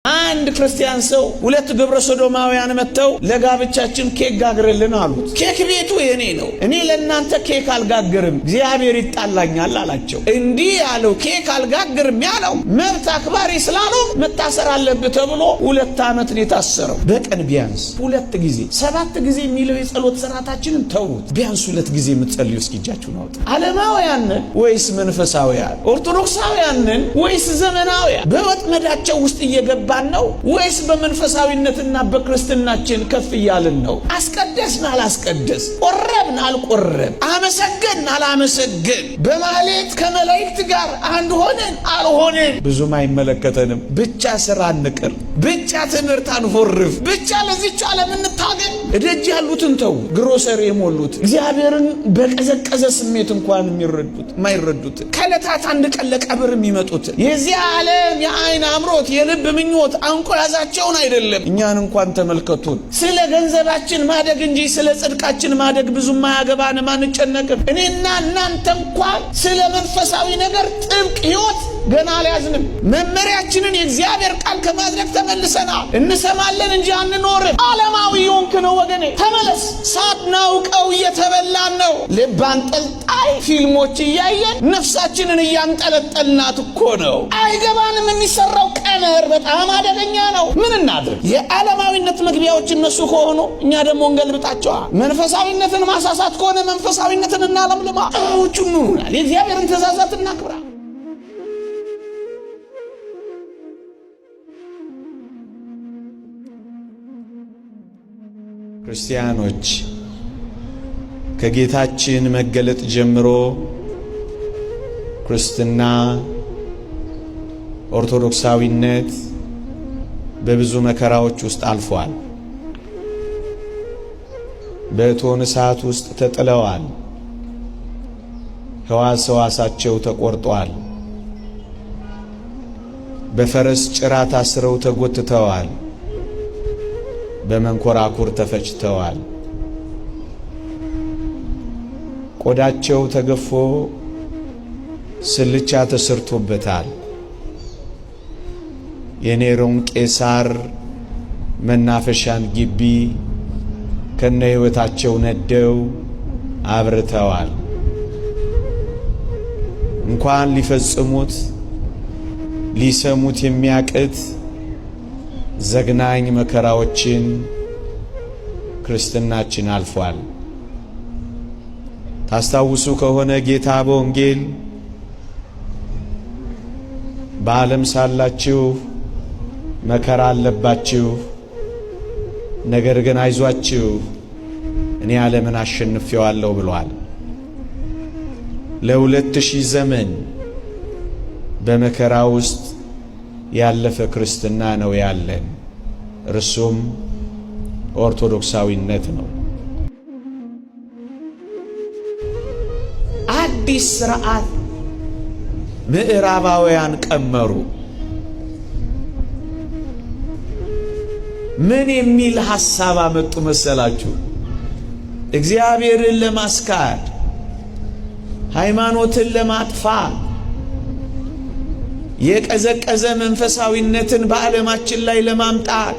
አንድ ክርስቲያን ሰው ሁለት ግብረ ሶዶማውያን መተው ለጋብቻችን ኬክ ጋግረልን አሉት። ኬክ ቤቱ የኔ ነው፣ እኔ ለእናንተ ኬክ አልጋግርም፣ እግዚአብሔር ይጣላኛል አላቸው። እንዲህ ያለው ኬክ አልጋግርም ያለው መብት አክባሪ ስላለው መታሰር አለበት ተብሎ 2 ዓመት ነው የታሰረው። በቀን ቢያንስ 2 ጊዜ 7 ጊዜ የሚለው የጸሎት ሥርዓታችንን ተውት። ቢያንስ 2 ጊዜ የምትጸልዩ እስኪጃችሁን አውጡ። ዓለማውያን ወይስ መንፈሳውያን? ኦርቶዶክሳውያን ወይስ ዘመናውያን? በወጥመዳቸው ውስጥ እየገባ ነው ወይስ በመንፈሳዊነትና በክርስትናችን ከፍ ይያልን ነው? አስቀደስን አላስቀደስ፣ ቆረብን አልቆረብ፣ አመሰገን አላመሰገን፣ በማለት ከመላእክት ጋር አንድ ሆነን አልሆነን ብዙም አይመለከተንም። ብቻ ስራ እንቅር፣ ብቻ ትምህርት አንፎርፍ፣ ብቻ ለዚህች ዓለም እንታገል። እደጅ ያሉትን ተው፣ ግሮሰሪ የሞሉት እግዚአብሔርን በቀዘቀዘ ስሜት እንኳን የማይረዱት ከዕለታት አንድ ቀን ለቀብር የሚመጡት የዚህ ዓለም የአይን አምሮት የልብ ምኞት አንቆ ያዛቸውን አይደለም። እኛን እንኳን ተመልከቱን። ስለ ገንዘባችን ማደግ እንጂ ስለ ጽድቃችን ማደግ ብዙም አያገባንም፣ አንጨነቅም። እኔና እናንተ እንኳን ስለ መንፈሳዊ ነገር ጥብቅ ሕይወት ገና አልያዝንም። መመሪያችንን የእግዚአብሔር ቃል ከማድረግ ተመልሰናል። እንሰማለን እንጂ አንኖርም። ዓለማዊ ሆንክ ነው ወገኔ፣ ተመለስ። ሳናውቀው እየተበላን ነው። ልብ አንጠልጣይ ፊልሞች እያየን ነፍሳችንን እያንጠለጠልናት እኮ ነው። አይገባንም። የሚሰራው ቀመር በጣም አደገኛ ነው። ምን እናድርግ? የዓለማዊነት መግቢያዎች እነሱ ከሆኑ እኛ ደግሞ እንገልብጣቸዋል። መንፈሳዊነትን ማሳሳት ከሆነ መንፈሳዊነትን እናለምልማ። አዎቹን ኑሩናል። የእግዚአብሔርን ትእዛዛት እናክብራ። ክርስቲያኖች ከጌታችን መገለጥ ጀምሮ ክርስትና ኦርቶዶክሳዊነት በብዙ መከራዎች ውስጥ አልፏል። በእቶን እሳት ውስጥ ተጥለዋል። ሕዋሳቸው ተቆርጧል። በፈረስ ጭራ ታስረው ተጎትተዋል። በመንኮራኩር ተፈጭተዋል። ቆዳቸው ተገፎ ስልቻ ተሰርቶበታል። የኔሮን ቄሳር መናፈሻን ግቢ ከነ ሕይወታቸው ነደው አብርተዋል። እንኳን ሊፈጽሙት ሊሰሙት የሚያቅት ዘግናኝ መከራዎችን ክርስትናችን አልፏል። ታስታውሱ ከሆነ ጌታ በወንጌል በዓለም ሳላችሁ መከራ አለባችሁ፣ ነገር ግን አይዟችሁ እኔ ዓለምን አሸንፌዋለሁ ብሏል። ለ2000 ዘመን በመከራ ውስጥ ያለፈ ክርስትና ነው ያለን። እርሱም ኦርቶዶክሳዊነት ነው። አዲስ ሥርዓት ምዕራባውያን ቀመሩ። ምን የሚል ሐሳብ አመጡ መሰላችሁ? እግዚአብሔርን ለማስካድ፣ ሃይማኖትን ለማጥፋት፣ የቀዘቀዘ መንፈሳዊነትን በዓለማችን ላይ ለማምጣት